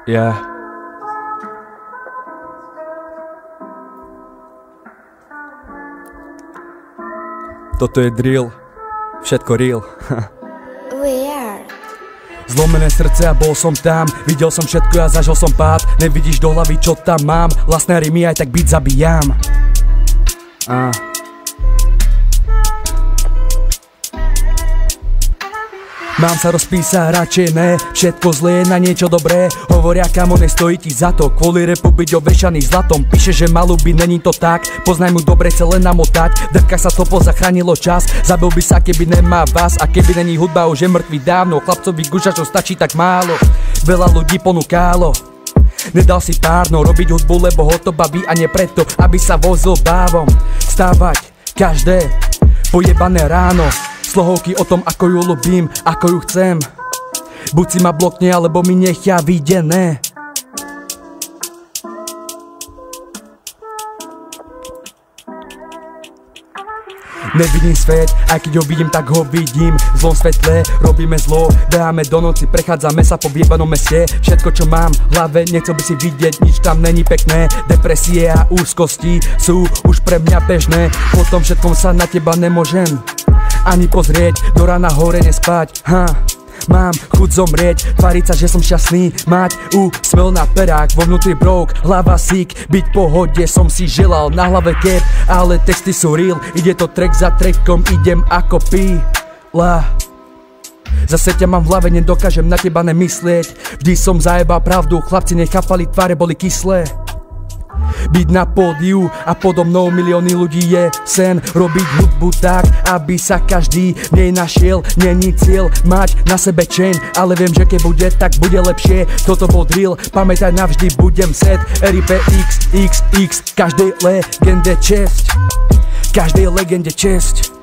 Yeah. Toto je drill, všetko real. Weird. Zlomené srdce a bol som tam, videl som všetko a zažil som pád. Nevidíš do hlavy, čo tam mám, vlastné rimy aj tak byť zabíjam. Mám sa rozpísať, radšej ne, všetko zlé je na niečo dobré. Hovoria kamo, nestojí ti za to, kvôli repu byť ovešaný zlatom. Píše, že malú by, není to tak, poznaj mu dobre, chce len namotať. Drka sa topo, zachránilo čas, zabil by sa, keby nemá vás. A keby není hudba, už je mŕtvý dávno, chlapcovi gušačov stačí tak málo. Veľa ľudí ponúkalo, nedal si párno, robiť hudbu, lebo ho to baví a nie preto, aby sa vozil bávom. Stávať každé pojebané ráno, slohovky o tom, ako ju ľubím, ako ju chcem. Buď si ma blokne, alebo mi nechia videné. Nevidím svet, aj keď ho vidím, tak ho vidím. V zlom svetle robíme zlo, beháme do noci, prechádzame sa po vyjebanom meste. Všetko, čo mám v hlave, nechcel by si vidieť, nič tam není pekné. Depresie a úzkosti sú už pre mňa bežné. Po tom všetkom sa na teba nemôžem ani pozrieť, do rána hore nespať. Mám chuť zomrieť, tváriť sa, že som šťastný, mať úsmev na perách, vo vnútri broke, hlava sick, byť v pohode som si želal, na hlave cap, ale texty sú real, ide to track za trackom, idem ako píla. Zase ťa mám v hlave, nedokážem na teba nemyslieť, vždy som zajebal pravdu, chlapci nechápali, tváre boli kyslé. Byť na pódiu a podo mnou milióny ľudí je sen. Robiť hudbu tak, aby sa každý v nej našiel. Není cieľ mať na sebe chain, ale viem, že keď bude, tak bude lepšie. Toto bol drill, pamätaj navždy, budem set. RIP XXX, každej legende česť, každej legende česť.